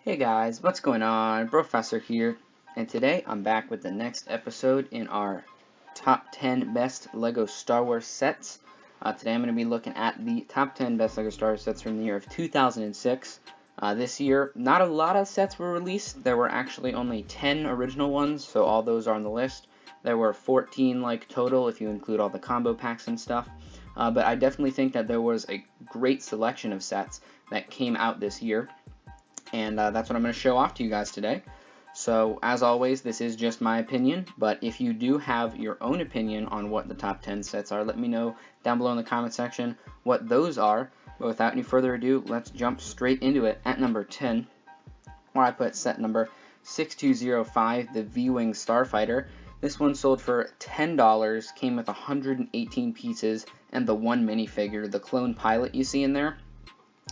Hey guys, what's going on? Professor here, and today I'm back with the next episode in our top 10 best LEGO Star Wars sets. Today I'm going to be looking at the top 10 best LEGO Star Wars sets from the year of 2006. This year, not a lot of sets were released. There were actually only 10 original ones, so all those are on the list. There were 14 total if you include all the combo packs and stuff. But I definitely think that there was a great selection of sets that came out this year. And that's what I'm going to show off to you guys today. So, as always, this is just my opinion, but if you do have your own opinion on what the top 10 sets are, let me know down below in the comment section what those are. But without any further ado, let's jump straight into it. At number 10, where I put set number 6205, the V-Wing Starfighter. This one sold for $10, came with 118 pieces, and the one minifigure, the clone pilot you see in there.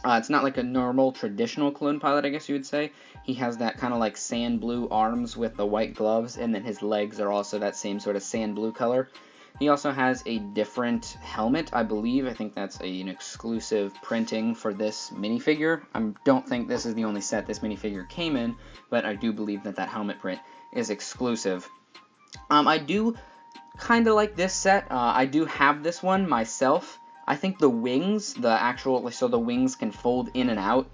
It's not like a normal, traditional clone pilot, I guess you would say. He has that kind of like sand blue arms with the white gloves, and then his legs are also that same sort of sand blue color. He also has a different helmet, I believe. I think that's an exclusive printing for this minifigure. I don't think this is the only set this minifigure came in, but I do believe that that helmet print is exclusive. I do kind of like this set. I do have this one myself. I think the wings, so the wings can fold in and out.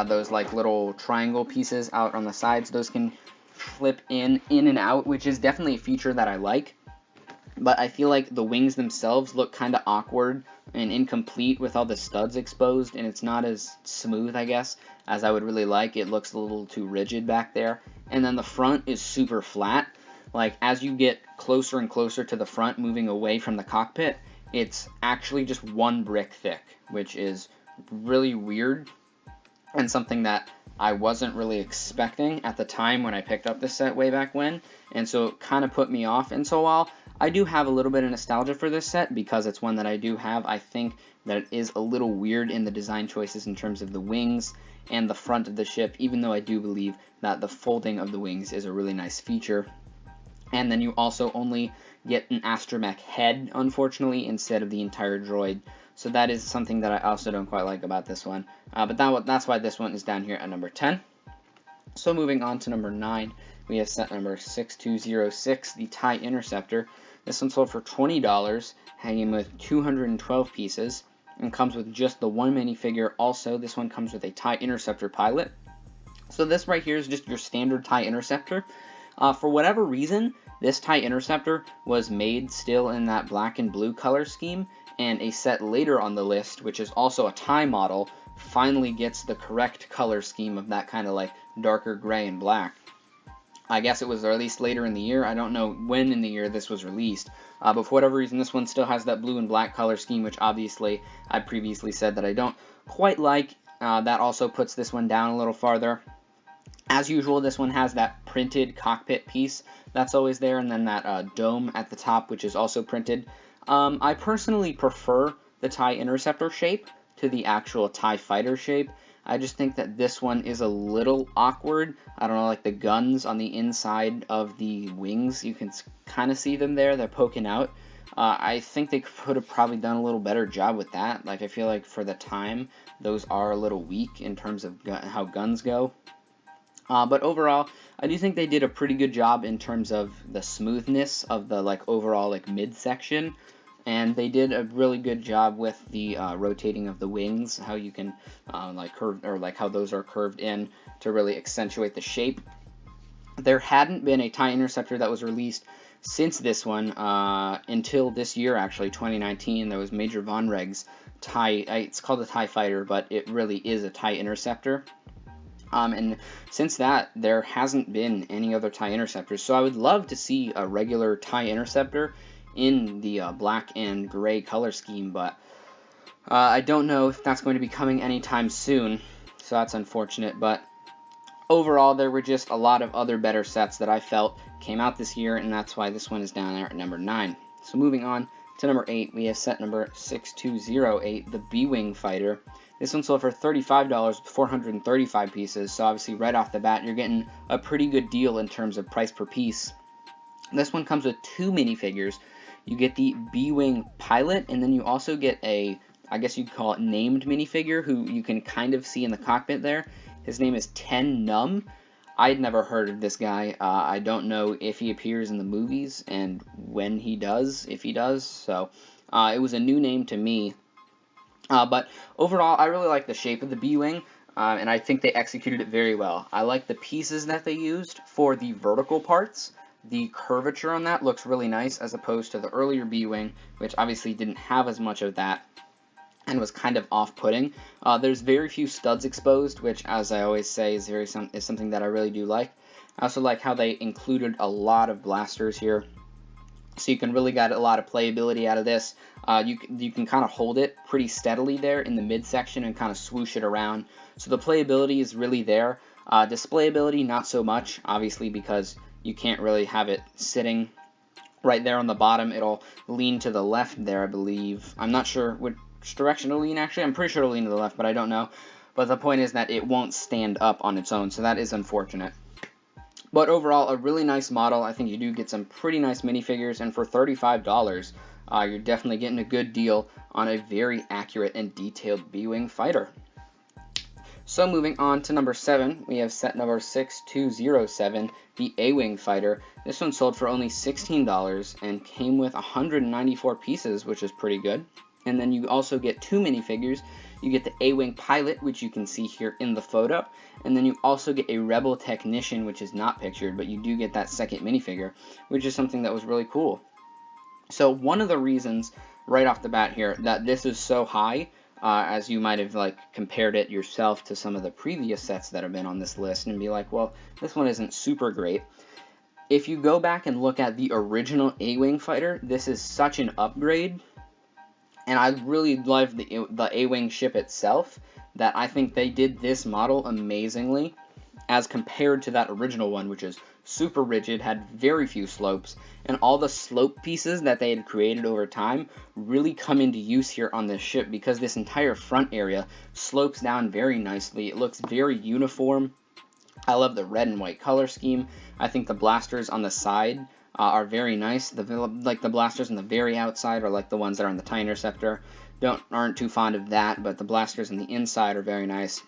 Those little triangle pieces out on the sides, those can flip in and out, which is definitely a feature that I like. But I feel like the wings themselves look kind of awkward and incomplete with all the studs exposed, and it's not as smooth, I guess, as I would really like. It looks a little too rigid back there. And then the front is super flat. As you get closer and closer to the front, moving away from the cockpit, it's actually just one brick thick, which is really weird and something that I wasn't really expecting at the time when I picked up this set way back when, and so it kind of put me off. And so while I do have a little bit of nostalgia for this set because it's one that I do have, I think that it is a little weird in the design choices in terms of the wings and the front of the ship, even though I do believe that the folding of the wings is a really nice feature. And then you also only get an astromech head, unfortunately, instead of the entire droid. So that is something that I also don't quite like about this one. But that's why this one is down here at number 10. So moving on to number 9, we have set number 6206, the TIE Interceptor. This one sold for $20, hanging with 212 pieces, and comes with just the one minifigure. Also, this one comes with a TIE Interceptor pilot. So this right here is just your standard TIE Interceptor. For whatever reason, this TIE Interceptor was made still in that black and blue color scheme, and a set later on the list, which is also a TIE model, finally gets the correct color scheme of that kind of darker gray and black. I guess it was released later in the year. I don't know when in the year this was released, but for whatever reason this one still has that blue and black color scheme, which obviously I previously said that I don't quite like. That also puts this one down a little farther. As usual, this one has that printed cockpit piece that's always there, and then that dome at the top, which is also printed. I personally prefer the TIE Interceptor shape to the actual TIE Fighter shape. I just think that this one is a little awkward. I don't know, like the guns on the inside of the wings, you can kind of see them there, they're poking out. I think they could have probably done a little better job with that. I feel like for the time, those are a little weak in terms of how guns go. But overall, I do think they did a pretty good job in terms of the smoothness of the overall midsection, and they did a really good job with the rotating of the wings, how you can curve, or how those are curved in to really accentuate the shape. There hadn't been a TIE Interceptor that was released since this one until this year, actually 2019. There was Major Von Reg's TIE. It's called a TIE Fighter, but it really is a TIE Interceptor. And since that, there hasn't been any other TIE Interceptors, so I would love to see a regular TIE Interceptor in the black and gray color scheme, but I don't know if that's going to be coming anytime soon, so that's unfortunate. But overall, there were just a lot of other better sets that I felt came out this year, and that's why this one is down there at number 9. So moving on to number 8, we have set number 6208, the B-Wing Fighter. This one sold for $35 with 435 pieces, so obviously right off the bat you're getting a pretty good deal in terms of price per piece. This one comes with 2 minifigures. You get the B-Wing pilot, and then you also get a, I guess you'd call it named minifigure, who you can kind of see in the cockpit there. His name is 10 Num. I'd never heard of this guy. I don't know if he appears in the movies and when he does, if he does. So it was a new name to me. But overall, I really like the shape of the B-Wing, and I think they executed it very well. I like the pieces that they used for the vertical parts. The curvature on that looks really nice as opposed to the earlier B-Wing, which obviously didn't have as much of that and was kind of off-putting. There's very few studs exposed, which, as I always say, is something that I really do like. I also like how they included a lot of blasters here, so you can really get a lot of playability out of this. You can kind of hold it pretty steadily there in the midsection and kind of swoosh it around. So the playability is really there. Displayability, not so much, obviously, because you can't really have it sitting right there on the bottom. It'll lean to the left there, I believe. I'm not sure which direction it'll lean, actually. I'm pretty sure it'll lean to the left, but I don't know. But the point is that it won't stand up on its own, so that is unfortunate. But overall, a really nice model. I think you do get some pretty nice minifigures, and for $35, you're definitely getting a good deal on a very accurate and detailed B-Wing fighter. So moving on to number 7, we have set number 6207, the A-Wing fighter. This one sold for only $16 and came with 194 pieces, which is pretty good. And then you also get 2 minifigures. You get the A-Wing pilot, which you can see here in the photo, and then you also get a Rebel technician, which is not pictured, but you do get that second minifigure, which is something that was really cool. So one of the reasons right off the bat here that this is so high, as you might have compared it yourself to some of the previous sets that have been on this list and be like, well, this one isn't super great. If you go back and look at the original A-Wing fighter, this is such an upgrade, and I really love the A-Wing ship itself, that I think they did this model amazingly as compared to that original one, which is super rigid, had very few slopes, and all the slope pieces that they had created over time really come into use here on this ship because this entire front area slopes down very nicely. It looks very uniform. I love the red and white color scheme. I think the blasters on the side are very nice. The blasters on the very outside are like the ones that are on the TIE Interceptor. Aren't too fond of that, but the blasters on the inside are very nice.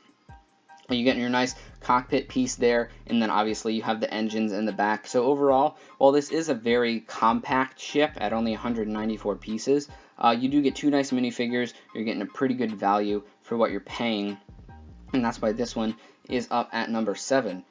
You get your nice cockpit piece there, and then obviously you have the engines in the back. So overall, while this is a very compact ship at only 194 pieces, you do get 2 nice minifigures. You're getting a pretty good value for what you're paying, and that's why this one is up at number 7.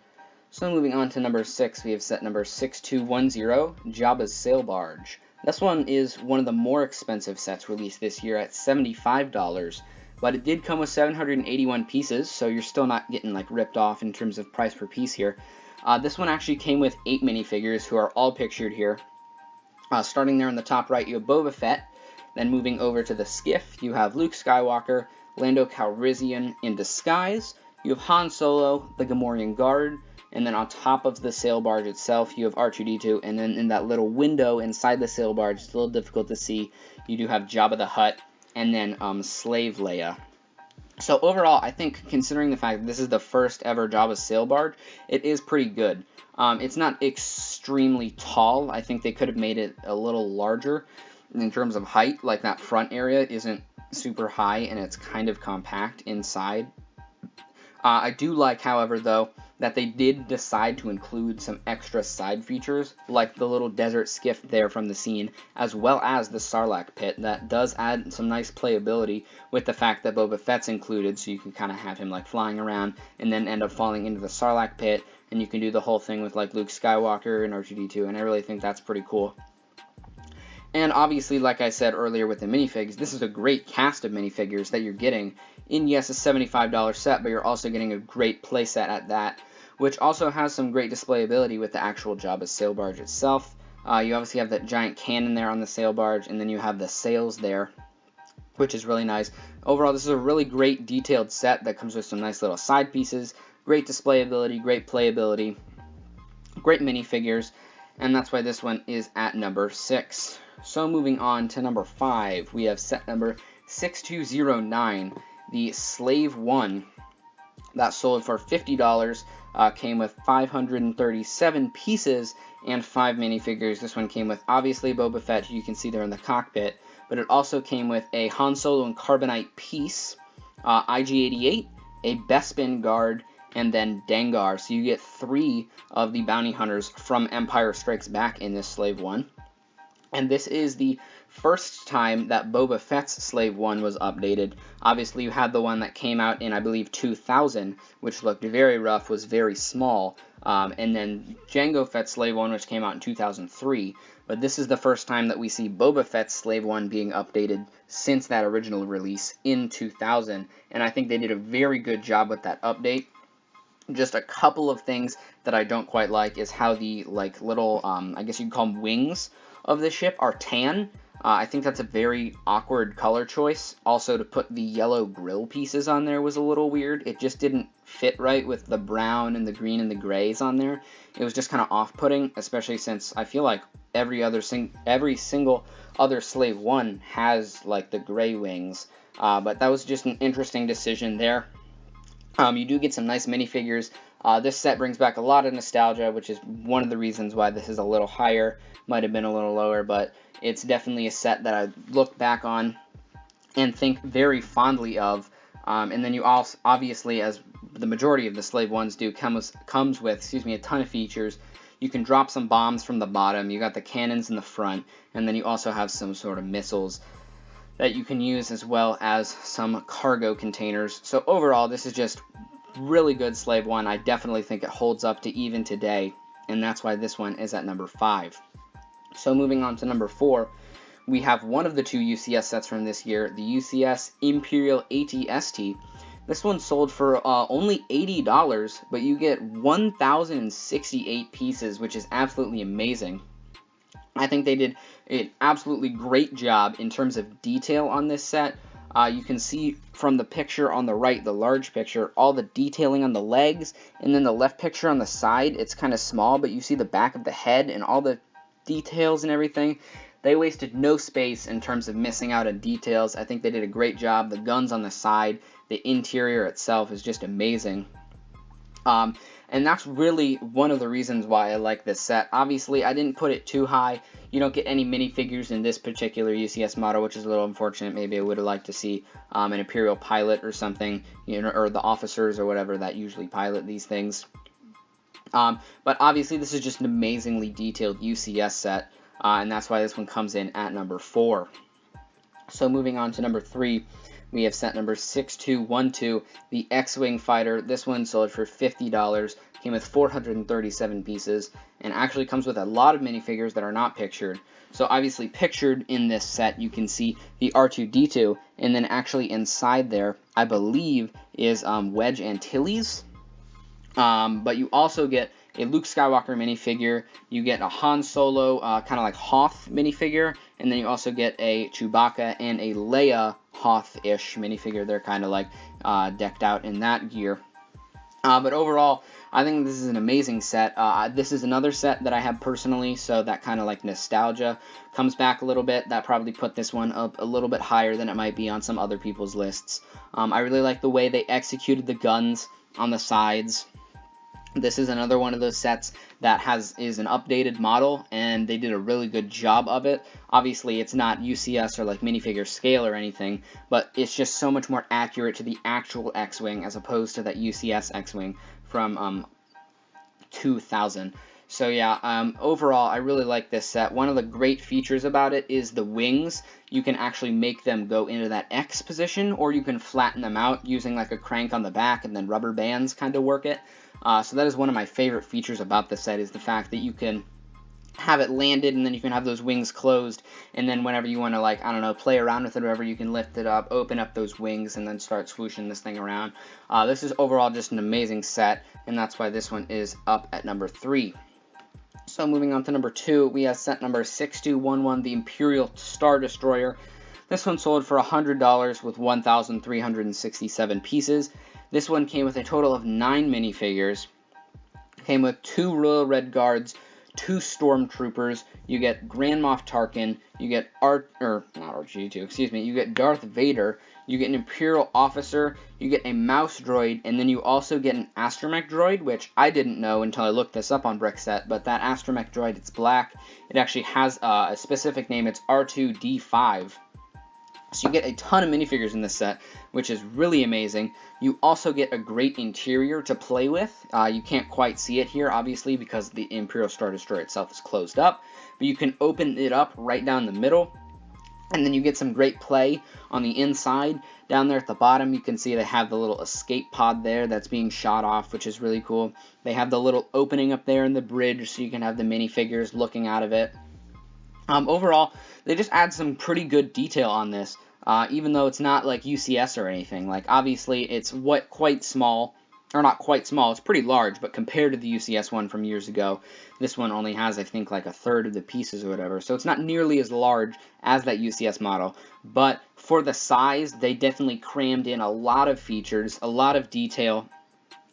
So moving on to number 6, we have set number 6210, Jabba's Sail Barge. This one is one of the more expensive sets released this year at $75. But it did come with 781 pieces, so you're still not getting ripped off in terms of price per piece here. This one actually came with 8 minifigures who are all pictured here. Starting there on the top right, you have Boba Fett. Then moving over to the skiff, you have Luke Skywalker, Lando Calrissian in disguise. You have Han Solo, the Gamorrean Guard. And then on top of the sail barge itself, you have R2-D2. And then in that little window inside the sail barge, it's a little difficult to see, you do have Jabba the Hutt. And then Slave Leia. So overall, I think considering the fact that this is the first ever Jabba's Sail Barge, it is pretty good. It's not extremely tall. I think they could have made it a little larger in terms of height. Like that front area isn't super high and it's kind of compact inside. I do like, however, though, that they did decide to include some extra side features, like the little desert skiff there from the scene, as well as the Sarlacc pit. That does add some nice playability with the fact that Boba Fett's included, so you can kind of have him flying around and then end up falling into the Sarlacc pit, and you can do the whole thing with Luke Skywalker and R2-D2, and I really think that's pretty cool. And obviously, like I said earlier with the minifigs, this is a great cast of minifigures that you're getting in, yes, a $75 set, but you're also getting a great playset at that, which also has some great displayability with the actual Jabba's sail barge itself. You obviously have that giant cannon there on the sail barge, and then you have the sails there, which is really nice. Overall, this is a really great detailed set that comes with some nice little side pieces, great displayability, great playability, great minifigures, and that's why this one is at number 6. So moving on to number 5, we have set number 6209, the Slave 1, that sold for $50, came with 537 pieces and 5 minifigures. This one came with, obviously, Boba Fett, who you can see there in the cockpit, but it also came with a Han Solo and Carbonite piece, IG-88, a Bespin Guard, and then Dengar. So you get 3 of the bounty hunters from Empire Strikes Back in this Slave 1. And this is the first time that Boba Fett's Slave 1 was updated. Obviously, you had the one that came out in, I believe, 2000, which looked very rough, was very small. And then Jango Fett's Slave 1, which came out in 2003. But this is the first time that we see Boba Fett's Slave 1 being updated since that original release in 2000. And I think they did a very good job with that update. Just a couple of things that I don't quite like is how the, like, little, I guess you'd call them wings of the ship are tan. I think that's a very awkward color choice. Also, to put the yellow grill pieces on there was a little weird. It just didn't fit right with the brown and the green and the grays on there. It was just kind of off-putting, especially since I feel like every single other Slave 1 has, like, the gray wings. But that was just an interesting decision there. You do get some nice minifigures. This set brings back a lot of nostalgia, which is one of the reasons why this is a little higher. Might have been a little lower, but it's definitely a set that I look back on and think very fondly of. And then you also, obviously, as the majority of the Slave 1s do, comes with, a ton of features. You can drop some bombs from the bottom. You got the cannons in the front, and then you also have some sort of missiles that you can use, as well as some cargo containers. So overall, this is just really good Slave 1. I definitely think it holds up to even today, and that's why this one is at number 5. So moving on to number 4, we have one of the 2 UCS sets from this year, the UCS Imperial AT-ST. This one sold for only $80, but you get 1,068 pieces, which is absolutely amazing. I think they did an absolutely great job in terms of detail on this set. You can see from the picture on the right, the large picture, all the detailing on the legs, and then the left picture on the side, it's kind of small, but you see the back of the head and all the details and everything. They wasted no space in terms of missing out on details. I think they did a great job. The guns on the side, the interior itself is just amazing. And that's really one of the reasons why I like this set. Obviously, I didn't put it too high. You don't get any minifigures in this particular UCS model, which is a little unfortunate. Maybe I would have liked to see an Imperial pilot or something, or the officers or whatever that usually pilot these things. But obviously, this is just an amazingly detailed UCS set, and that's why this one comes in at number 4. So moving on to number 3, we have set number 6212, the X-Wing Fighter. This one sold for $50, came with 437 pieces, and actually comes with a lot of minifigures that are not pictured. So obviously pictured in this set, you can see the R2-D2, and then actually inside there, I believe, is Wedge Antilles. But you also get a Luke Skywalker minifigure, you get a Han Solo, kind of like Hoth minifigure, and then you also get a Chewbacca and a Leia Hoth-ish minifigure. They're kind of like decked out in that gear. But overall, I think this is an amazing set. This is another set that I have personally, so that kind of like nostalgia comes back a little bit. That probably put this one up a little bit higher than it might be on some other people's lists. I really like the way they executed the guns on the sides. This is another one of those sets that is an updated model, and they did a really good job of it. Obviously, it's not UCS or like minifigure scale or anything, but it's just so much more accurate to the actual X-Wing as opposed to that UCS X-Wing from 2000. So yeah, overall, I really like this set. One of the great features about it is the wings. You can actually make them go into that X position, or you can flatten them out using like a crank on the back and then rubber bands kind of work it. So that is one of my favorite features about the set, is the fact that you can have it landed and then you can have those wings closed, and then whenever you want to, like, I don't know, play around with it or whatever, you can lift it up, open up those wings, and then start swooshing this thing around. This is overall just an amazing set, and that's why this one is up at number 3. So moving on to number 2, we have set number 6211, the Imperial Star Destroyer. This one sold for $100 with 1,367 pieces. This one came with a total of 9 minifigures. Came with 2 Royal Red Guards, 2 Stormtroopers. You get Grand Moff Tarkin. You get you get Darth Vader. You get an Imperial officer. You get a mouse droid, and then you also get an astromech droid, which I didn't know until I looked this up on Brickista. But that astromech droid, it's black. It actually has a specific name. It's R2-D5. So you get a ton of minifigures in this set, which is really amazing. You also get a great interior to play with. You can't quite see it here, obviously, because the Imperial Star Destroyer itself is closed up. But you can open it up right down the middle, and then you get some great play on the inside. Down there at the bottom, you can see they have the little escape pod there that's being shot off, which is really cool. They have the little opening up there in the bridge, so you can have the minifigures looking out of it. Overall, they just add some pretty good detail on this, even though it's not like UCS or anything. Like, obviously, it's quite small, or not quite small, it's pretty large, but compared to the UCS one from years ago, this one only has, I think, like a third of the pieces or whatever, so it's not nearly as large as that UCS model, but for the size, they definitely crammed in a lot of features, a lot of detail,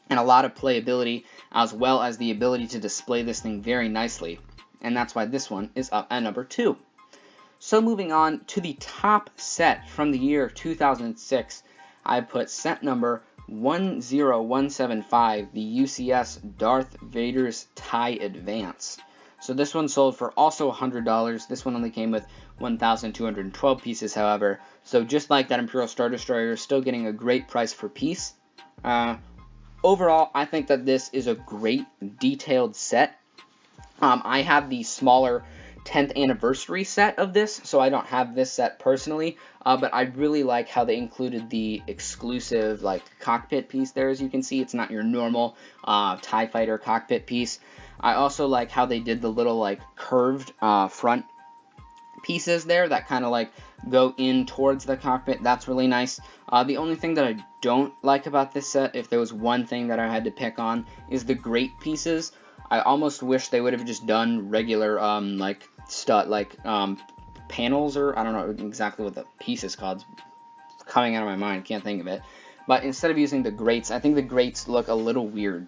and a lot of playability, as well as the ability to display this thing very nicely. And that's why this one is up at number 2. So moving on to the top set from the year 2006, I put set number 10175, the UCS Darth Vader's TIE Advance. So this one sold for also $100. This one only came with 1,212 pieces, however. So just like that Imperial Star Destroyer, you're still getting a great price per piece. Overall, I think that this is a great detailed set. I have the smaller 10th anniversary set of this, so I don't have this set personally, but I really like how they included the exclusive like cockpit piece there. As you can see, it's not your normal TIE Fighter cockpit piece. I also like how they did the little like curved front pieces there that kind of like go in towards the cockpit. That's really nice. The only thing that I don't like about this set, if there was one thing that I had to pick on, is the grate pieces. I almost wish they would have just done regular, panels, or I don't know exactly what the piece is called. It's coming out of my mind, can't think of it. But instead of using the grates, I think the grates look a little weird.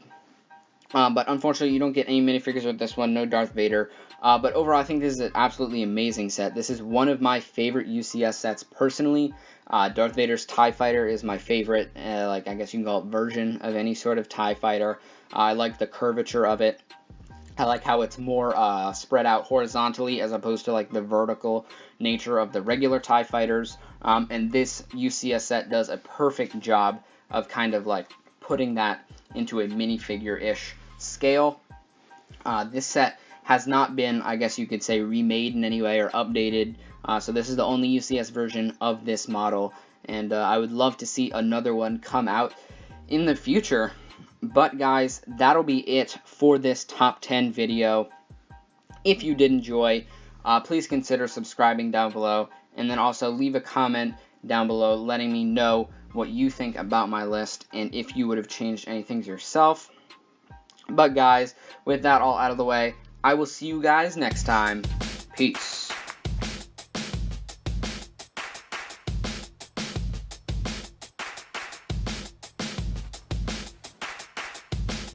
But unfortunately, you don't get any minifigures with this one, no Darth Vader. But overall, I think this is an absolutely amazing set. This is one of my favorite UCS sets personally. Darth Vader's TIE Fighter is my favorite, I guess you can call it, version of any sort of TIE Fighter. I like the curvature of it. I like how it's more spread out horizontally as opposed to like the vertical nature of the regular TIE Fighters. And this UCS set does a perfect job of kind of like putting that into a minifigure-ish scale. This set has not been, I guess you could say, remade in any way or updated. So this is the only UCS version of this model. And I would love to see another one come out in the future. But guys, that'll be it for this top 10 video. If you did enjoy, please consider subscribing down below, and then also leave a comment down below letting me know what you think about my list and if you would have changed anything yourself. But guys, with that all out of the way, I will see you guys next time. Peace.